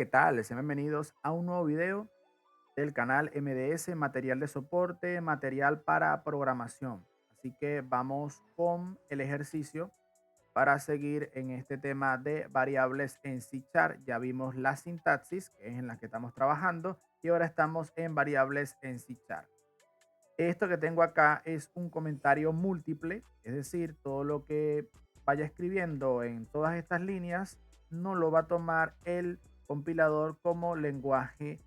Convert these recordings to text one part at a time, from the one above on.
¿qué tal? Sean bienvenidos a un nuevo video del canal MDS, material de soporte, material para programación. Así que vamos con el ejercicio para seguir en este tema de variables en C Sharp. Ya vimos la sintaxis, que es en la que estamos trabajando, y ahora estamos en variables en C Sharp. Esto que tengo acá es un comentario múltiple, es decir, todo lo que vaya escribiendo en todas estas líneas no lo va a tomar el compilador como lenguaje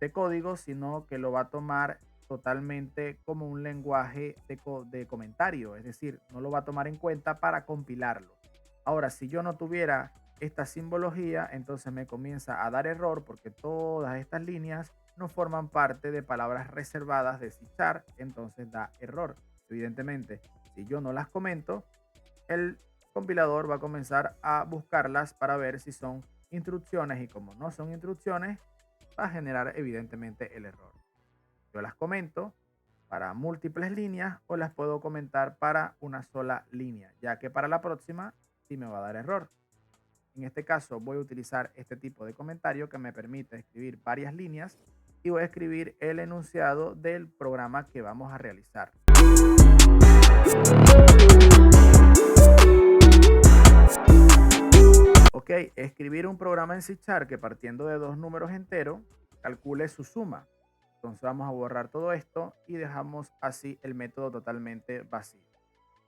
de código, sino que lo va a tomar totalmente como un lenguaje de comentario, es decir, no lo va a tomar en cuenta para compilarlo. Ahora, si yo no tuviera esta simbología, entonces me comienza a dar error porque todas estas líneas no forman parte de palabras reservadas de C Sharp, entonces da error. Evidentemente, si yo no las comento, el compilador va a comenzar a buscarlas para ver si son instrucciones y como no son instrucciones, va a generar evidentemente el error. Yo las comento para múltiples líneas o las puedo comentar para una sola línea, ya que para la próxima sí me va a dar error. En este caso voy a utilizar este tipo de comentario que me permite escribir varias líneas y voy a escribir el enunciado del programa que vamos a realizar. Ok, escribir un programa en C Sharp que partiendo de dos números enteros calcule su suma. Entonces vamos a borrar todo esto y dejamos así el método totalmente vacío.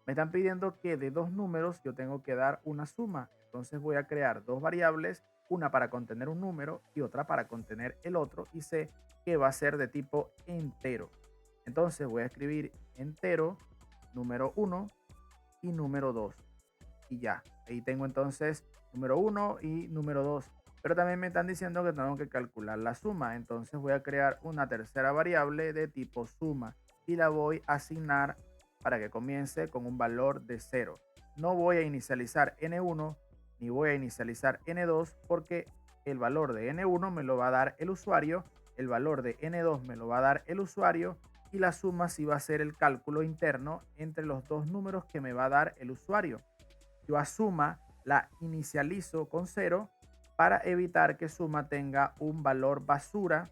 Me están pidiendo que de dos números yo tengo que dar una suma. Entonces voy a crear dos variables, una para contener un número y otra para contener el otro, y sé que va a ser de tipo entero. Entonces voy a escribir entero, número 1 y número 2. Y ya, ahí tengo entonces número 1 y número 2. Pero también me están diciendo que tengo que calcular la suma. Entonces voy a crear una tercera variable de tipo suma y la voy a asignar para que comience con un valor de 0. No voy a inicializar n1 ni voy a inicializar n2 porque el valor de n1 me lo va a dar el usuario, el valor de n2 me lo va a dar el usuario y la suma sí va a ser el cálculo interno entre los dos números que me va a dar el usuario. Yo a suma la inicializo con 0 para evitar que suma tenga un valor basura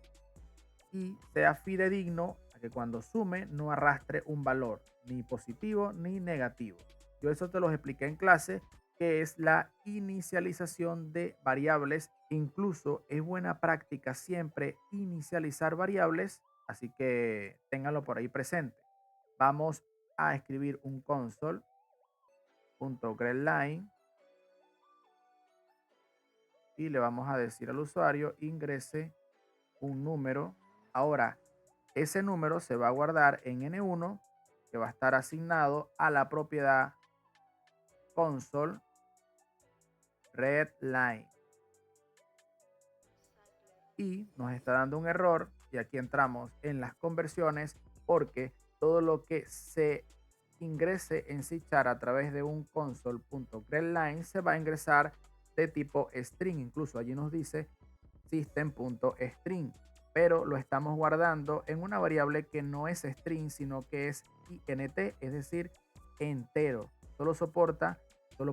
y sea fidedigno a que cuando sume no arrastre un valor ni positivo ni negativo. Yo eso te lo expliqué en clase, que es la inicialización de variables. Incluso es buena práctica siempre inicializar variables, así que ténganlo por ahí presente. Vamos a escribir un console.getLine y le vamos a decir al usuario ingrese un número. Ahora, ese número se va a guardar en N1, que va a estar asignado a la propiedad console readline. Y nos está dando un error y aquí entramos en las conversiones porque todo lo que se ingrese en C Sharp a través de un console.getLine se va a ingresar de tipo string. Incluso allí nos dice system.string, pero lo estamos guardando en una variable que no es string, sino que es int, es decir, entero. Solo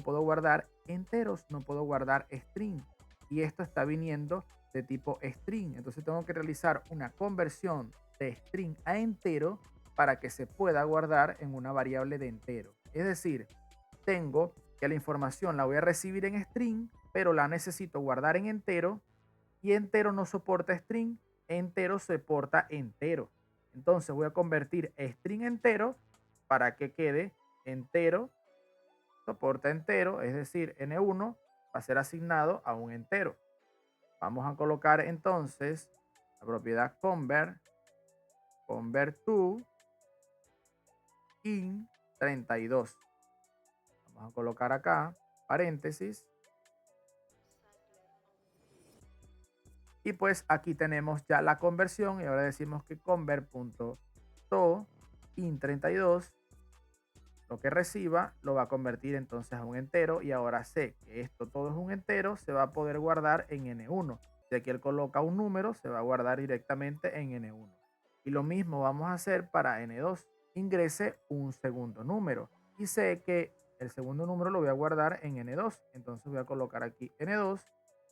puedo guardar enteros, no puedo guardar string. Y esto está viniendo de tipo string. Entonces tengo que realizar una conversión de string a entero para que se pueda guardar en una variable de entero. Es decir, tengo que la información la voy a recibir en string, pero la necesito guardar en entero y entero no soporta string, entero soporta entero. Entonces voy a convertir string entero para que quede entero, soporta entero, es decir, n1 va a ser asignado a un entero. Vamos a colocar entonces la propiedad convert to in 32. Vamos a colocar acá paréntesis. Y pues aquí tenemos ya la conversión y ahora decimos que convert.to in32, lo que reciba lo va a convertir entonces a un entero y ahora sé que esto todo es un entero, se va a poder guardar en N1. Si aquí él coloca un número, se va a guardar directamente en N1. Y lo mismo vamos a hacer para N2. Ingrese un segundo número y sé que el segundo número lo voy a guardar en N2. Entonces voy a colocar aquí N2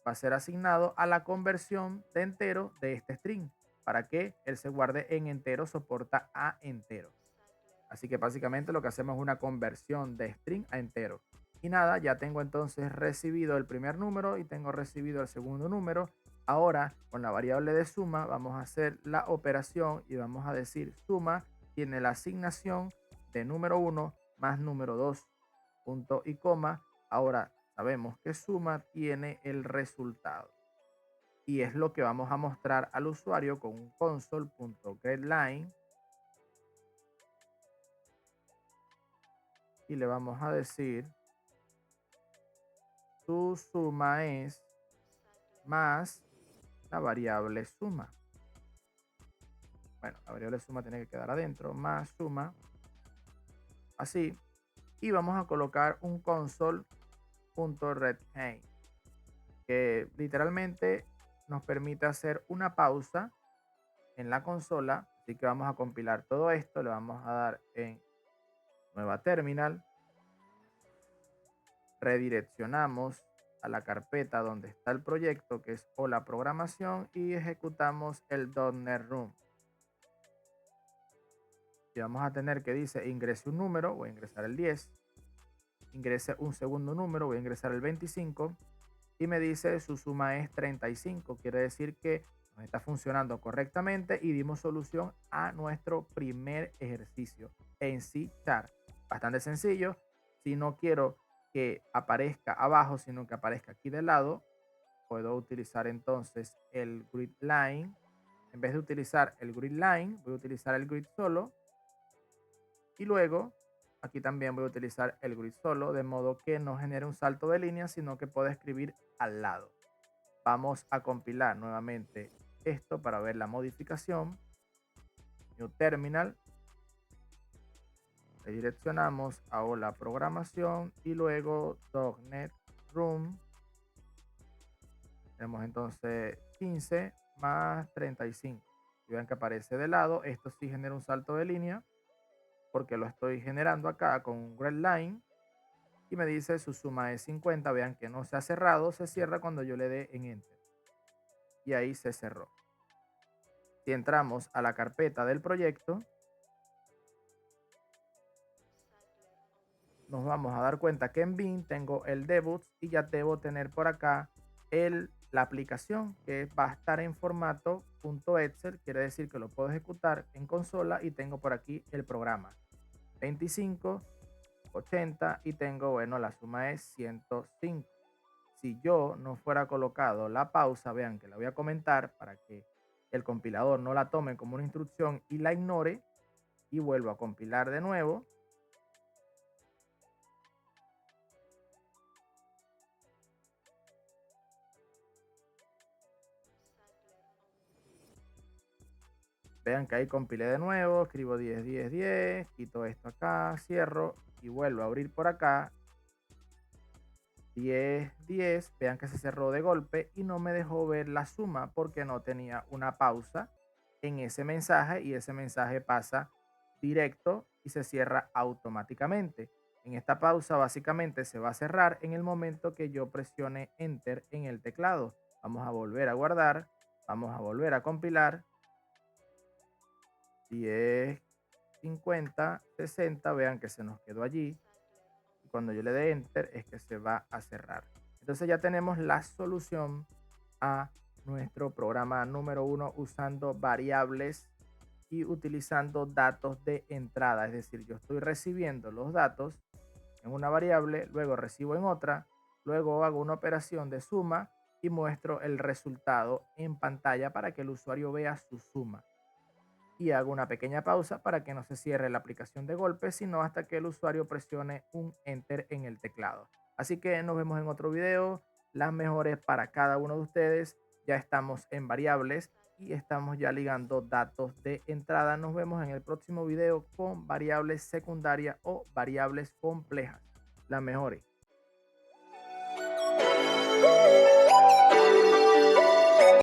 va a ser asignado a la conversión de entero de este string para que él se guarde en entero, soporta a entero. Así que básicamente lo que hacemos es una conversión de string a entero. Y nada, ya tengo entonces recibido el primer número y tengo recibido el segundo número. Ahora, con la variable de suma, vamos a hacer la operación y vamos a decir suma tiene la asignación de número 1 más número 2, punto y coma. Ahora sabemos que suma tiene el resultado. Y es lo que vamos a mostrar al usuario con un console.getLine. Y le vamos a decir tu suma es más la variable suma. Bueno, la variable suma tiene que quedar adentro, más suma, así. Y vamos a colocar un console.readHead, que literalmente nos permite hacer una pausa en la consola. Así que vamos a compilar todo esto, le vamos a dar en nueva terminal, redireccionamos a la carpeta donde está el proyecto, que es Hola Programación, y ejecutamos el .NET Room. Y vamos a tener que dice ingrese un número, voy a ingresar el 10, ingrese un segundo número, voy a ingresar el 25, y me dice su suma es 35, quiere decir que nos está funcionando correctamente y dimos solución a nuestro primer ejercicio en C#. Bastante sencillo. Si no quiero que aparezca abajo, sino que aparezca aquí del lado, puedo utilizar entonces el grid line. En vez de utilizar el grid line, voy a utilizar el grid solo. Y luego, aquí también voy a utilizar el grid solo, de modo que no genere un salto de línea, sino que pueda escribir al lado. Vamos a compilar nuevamente esto para ver la modificación. New Terminal. Redireccionamos a Hola Programación y luego .NET Room. Tenemos entonces 15 más 35. Y vean que aparece de lado. Esto sí genera un salto de línea porque lo estoy generando acá con un red line. Y me dice su suma es 50. Vean que no se ha cerrado. Se cierra cuando yo le dé en Enter. Y ahí se cerró. Si entramos a la carpeta del proyecto, nos vamos a dar cuenta que en bin tengo el debut y ya debo tener por acá la aplicación, que va a estar en formato .excel, quiere decir que lo puedo ejecutar en consola y tengo por aquí el programa 25, 80 y tengo, bueno, la suma es 105. Si yo no fuera colocado la pausa, vean que la voy a comentar para que el compilador no la tome como una instrucción y la ignore, y vuelvo a compilar de nuevo. Vean que ahí compilé de nuevo, escribo 10, 10, 10, quito esto acá, cierro y vuelvo a abrir por acá. 10, 10, vean que se cerró de golpe y no me dejó ver la suma porque no tenía una pausa en ese mensaje y ese mensaje pasa directo y se cierra automáticamente. En esta pausa básicamente se va a cerrar en el momento que yo presione Enter en el teclado. Vamos a volver a guardar, vamos a volver a compilar. 10, 50, 60, vean que se nos quedó allí. Y cuando yo le dé Enter es que se va a cerrar. Entonces ya tenemos la solución a nuestro programa número 1 usando variables y utilizando datos de entrada. Es decir, yo estoy recibiendo los datos en una variable, luego recibo en otra, luego hago una operación de suma y muestro el resultado en pantalla para que el usuario vea su suma. Y hago una pequeña pausa para que no se cierre la aplicación de golpe, sino hasta que el usuario presione un Enter en el teclado. Así que nos vemos en otro video. Las mejores para cada uno de ustedes. Ya estamos en variables y estamos ya ligando datos de entrada. Nos vemos en el próximo video con variables secundarias o variables complejas. Las mejores.